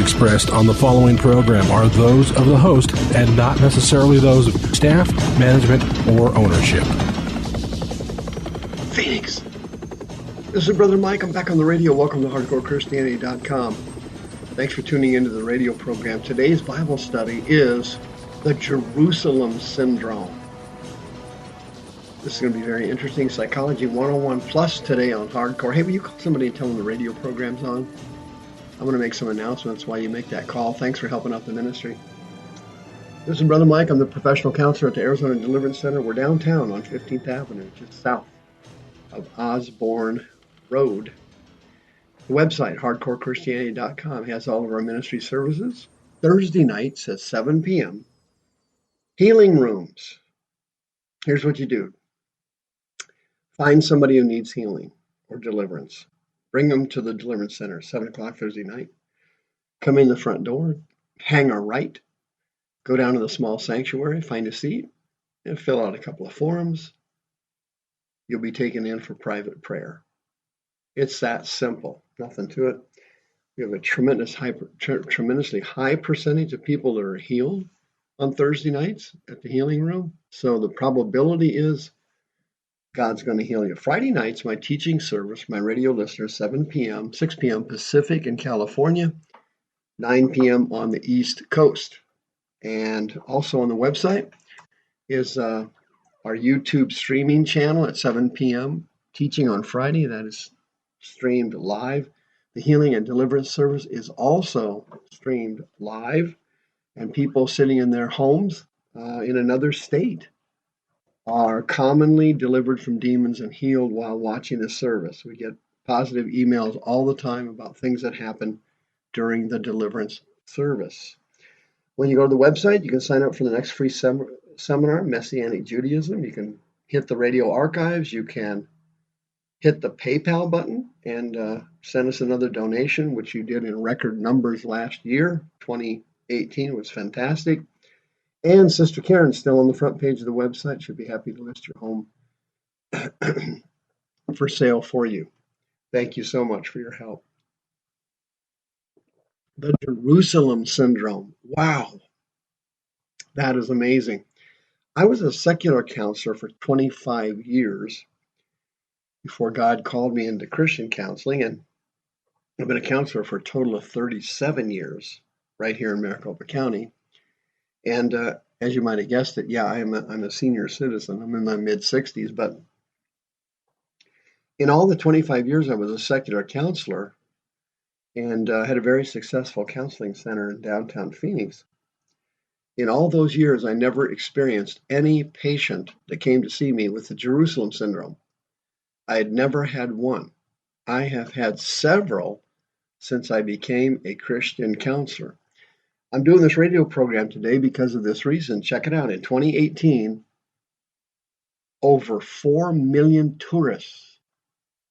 expressed on the following program are those of the host and not necessarily those of staff, management, or ownership. Phoenix. This is Brother Mike. I'm back on the radio. Welcome to HardcoreChristianity.com. Thanks for tuning into the radio program. Today's Bible study is the Jerusalem Syndrome. This is going to be very interesting. Psychology 101 Plus today on Hardcore. Hey, will you call somebody and tell them the radio program's on? I'm going to make some announcements while you make that call. Thanks for helping out the ministry. This is Brother Mike. I'm the professional counselor at the Arizona Deliverance Center. We're downtown on 15th Avenue, just south of Osborne Road. The website, HardcoreChristianity.com, has all of our ministry services. Thursday nights at 7 p.m. Healing rooms. Here's what you do. Find somebody who needs healing or deliverance. Bring them to the Deliverance Center, 7 o'clock Thursday night. Come in the front door, hang a right, go down to the small sanctuary, find a seat, and fill out a couple of forms. You'll be taken in for private prayer. It's that simple, nothing to it. We have a tremendously high percentage of people that are healed on Thursday nights at the healing room. So the probability is God's going to heal you. Friday nights, my teaching service, my radio listeners, 7 p.m., 6 p.m. Pacific in California, 9 p.m. on the East Coast. And also on the website is our YouTube streaming channel at 7 p.m. Teaching on Friday. That is streamed live. The healing and deliverance service is also streamed live. And people sitting in their homes in another state are commonly delivered from demons and healed while watching the service. We get positive emails all the time about things that happen during the deliverance service. When you go to the website, you can sign up for the next free seminar, Messianic Judaism. You can hit the radio archives. You can hit the PayPal button and send us another donation, which you did in record numbers last year. 2018 was fantastic. And Sister Karen's still on the front page of the website. She'll be happy to list your home for sale for you. Thank you so much for your help. The Jerusalem Syndrome. Wow. That is amazing. I was a secular counselor for 25 years before God called me into Christian counseling. And I've been a counselor for a total of 37 years right here in Maricopa County. And as you might have guessed it, yeah, I'm a senior citizen. I'm in my mid-60s, but in all the 25 years I was a secular counselor and had a very successful counseling center in downtown Phoenix. In all those years, I never experienced any patient that came to see me with the Jerusalem Syndrome. I had never had one. I have had several since I became a Christian counselor. I'm doing this radio program today because of this reason. Check it out. In 2018, over 4 million tourists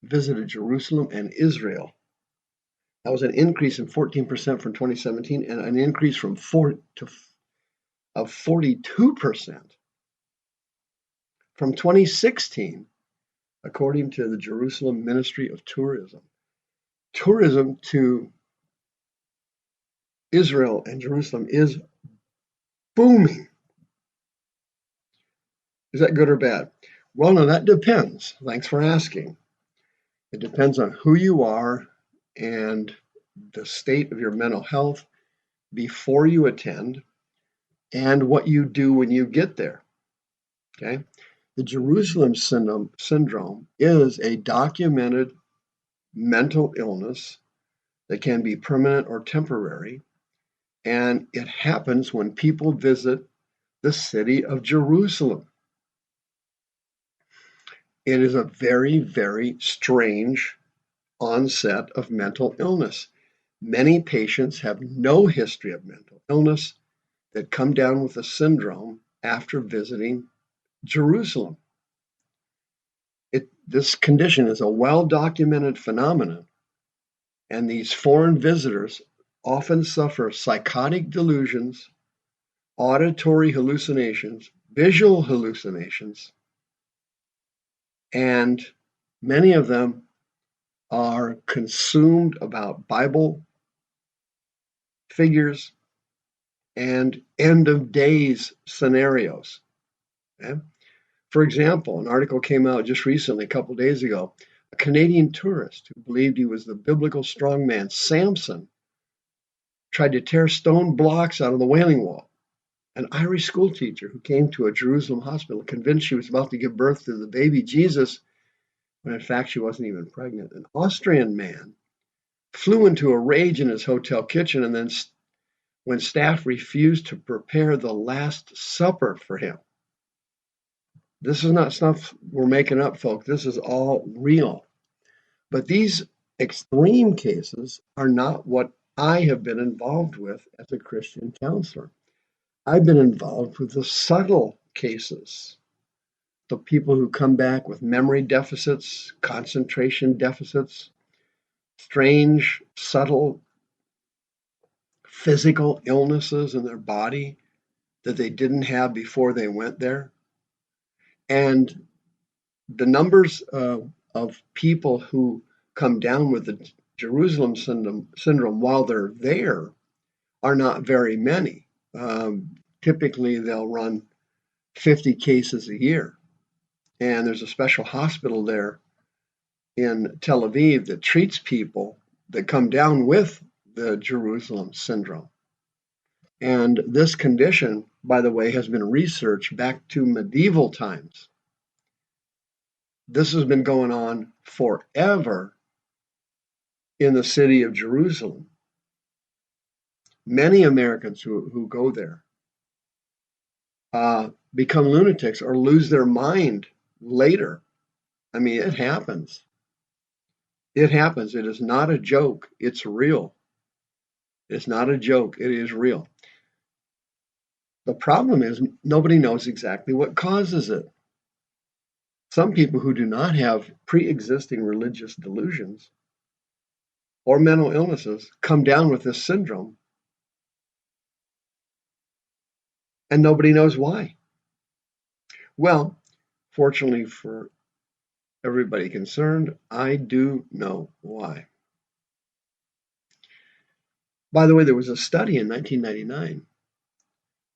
visited Jerusalem and Israel. That was an increase in 14% from 2017 and an increase from 42% from 2016, according to the Jerusalem Ministry of Tourism. Tourism to Israel and Jerusalem is booming. Is that good or bad? Well, no, that depends. Thanks for asking. It depends on who you are and the state of your mental health before you attend and what you do when you get there. Okay? The Jerusalem syndrome is a documented mental illness that can be permanent or temporary. And it happens when people visit the city of Jerusalem. It is a very, very strange onset of mental illness. Many patients have no history of mental illness that come down with the syndrome after visiting Jerusalem. This condition is a well-documented phenomenon, and these foreign visitors often suffer psychotic delusions, auditory hallucinations, visual hallucinations, and many of them are consumed about Bible figures, and end of days scenarios. Okay? For example, an article came out just recently, a couple days ago. A Canadian tourist who believed he was the biblical strongman Samson tried to tear stone blocks out of the Wailing Wall. An Irish schoolteacher who came to a Jerusalem hospital convinced she was about to give birth to the baby Jesus, when in fact she wasn't even pregnant. An Austrian man flew into a rage in his hotel kitchen and then when staff refused to prepare the Last Supper for him. This is not stuff we're making up, folks. This is all real. But these extreme cases are not what I have been involved with as a Christian counselor. I've been involved with the subtle cases, the people who come back with memory deficits, concentration deficits, strange, subtle physical illnesses in their body that they didn't have before they went there. And the numbers of people who come down with the Jerusalem syndrome while they're there are not very many. Typically, they'll run 50 cases a year. And there's a special hospital there in Tel Aviv that treats people that come down with the Jerusalem syndrome. And this condition, by the way, has been researched back to medieval times. This has been going on forever in the city of Jerusalem. Many Americans who go there become lunatics or lose their mind later. I mean, it happens. It happens. It is not a joke. It's real. It's not a joke. It is real. The problem is nobody knows exactly what causes it. Some people who do not have pre-existing religious delusions or mental illnesses come down with this syndrome, and nobody knows why. Well, fortunately for everybody concerned, I do know why. By the way, there was a study in 1999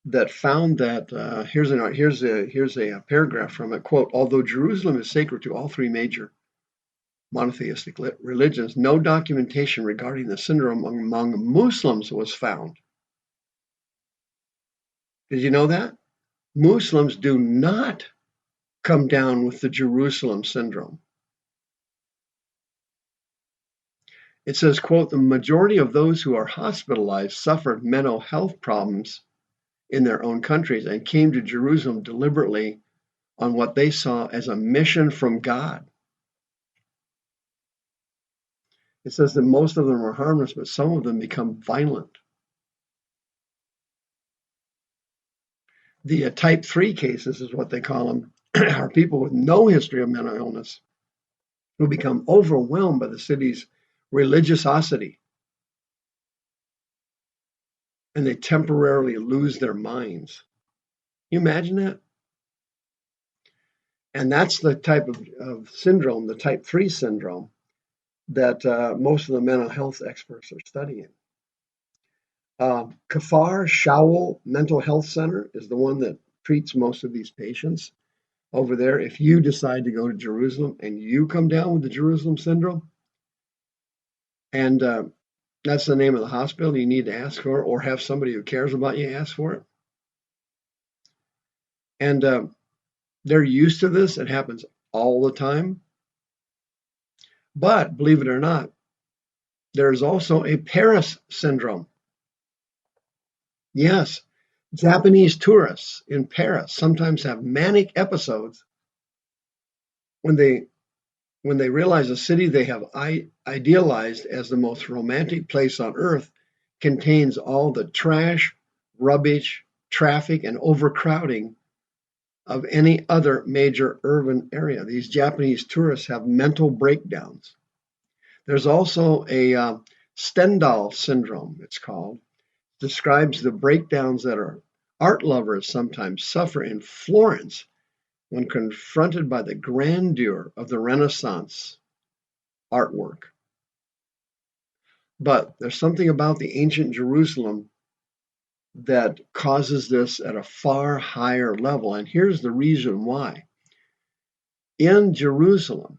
that found that, here's a paragraph from it, quote, although Jerusalem is sacred to all three major monotheistic religions, no documentation regarding the syndrome among Muslims was found. Did you know that? Muslims do not come down with the Jerusalem syndrome. It says, quote, the majority of those who are hospitalized suffered mental health problems in their own countries and came to Jerusalem deliberately on what they saw as a mission from God. It says that most of them are harmless, but some of them become violent. The type 3 cases is what they call them, are people with no history of mental illness who become overwhelmed by the city's religiosity, and they temporarily lose their minds. Can you imagine that? And that's the type of syndrome, the type 3 syndrome, that most of the mental health experts are studying. Kfar Shaul Mental Health Center is the one that treats most of these patients over there. If you decide to go to Jerusalem and you come down with the Jerusalem syndrome, and that's the name of the hospital, you need to ask for it or have somebody who cares about you ask for it. And they're used to this. It happens all the time. But believe it or not, there's also a Paris syndrome. Yes, Japanese tourists in Paris sometimes have manic episodes when they realize a city they have idealized as the most romantic place on earth contains all the trash, rubbish, traffic, and overcrowding of any other major urban area. These Japanese tourists have mental breakdowns. There's also a Stendhal syndrome, it's called. Describes the breakdowns that art lovers sometimes suffer in Florence when confronted by the grandeur of the Renaissance artwork. But there's something about the ancient Jerusalem that causes this at a far higher level. And here's the reason why. In Jerusalem,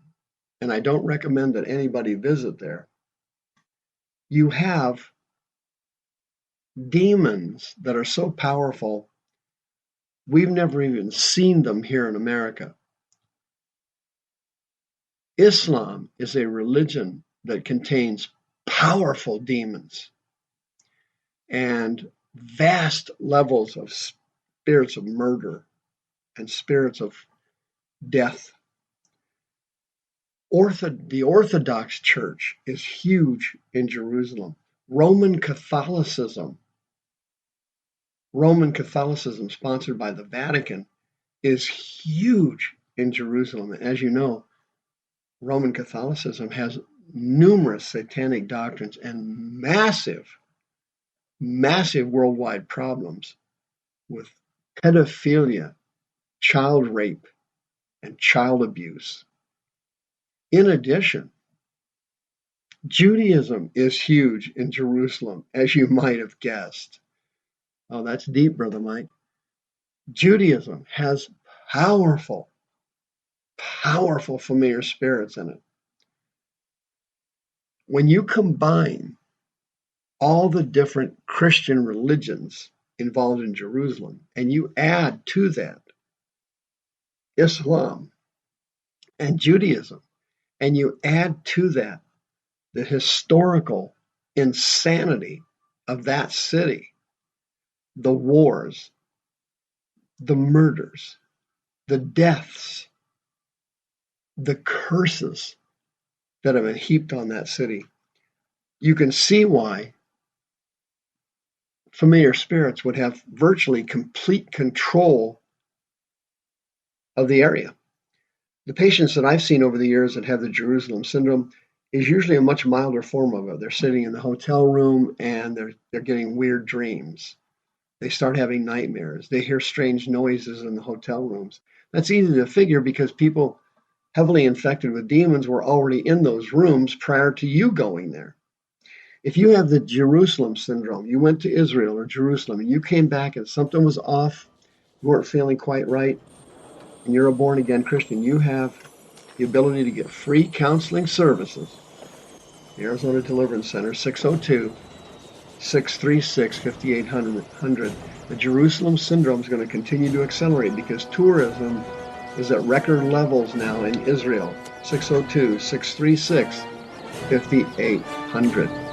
and I don't recommend that anybody visit there, you have demons that are so powerful, we've never even seen them here in America. Islam is a religion that contains powerful demons and vast levels of spirits of murder and spirits of death. The Orthodox Church is huge in Jerusalem. Roman Catholicism, sponsored by the Vatican, is huge in Jerusalem. And as you know, Roman Catholicism has numerous satanic doctrines and massive worldwide problems with pedophilia, child rape, and child abuse. In addition, Judaism is huge in Jerusalem, as you might have guessed. Oh, that's deep, Brother Mike. Judaism has powerful familiar spirits in it. When you combine all the different Christian religions involved in Jerusalem, and you add to that Islam and Judaism, and you add to that the historical insanity of that city, the wars, the murders, the deaths, the curses that have been heaped on that city, you can see why familiar spirits would have virtually complete control of the area. The patients that I've seen over the years that have the Jerusalem syndrome is usually a much milder form of it. They're sitting in the hotel room and they're getting weird dreams. They start having nightmares. They hear strange noises in the hotel rooms. That's easy to figure because people heavily infected with demons were already in those rooms prior to you going there. If you have the Jerusalem syndrome, you went to Israel or Jerusalem and you came back and something was off, you weren't feeling quite right, and you're a born-again Christian, you have the ability to get free counseling services. The Arizona Deliverance Center, 602-636-5800. The Jerusalem syndrome is going to continue to accelerate because tourism is at record levels now in Israel. 602-636-5800.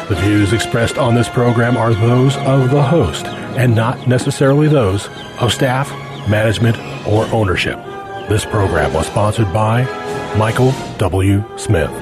The views expressed on this program are those of the host and not necessarily those of staff, management, or ownership. This program was sponsored by Michael W. Smith.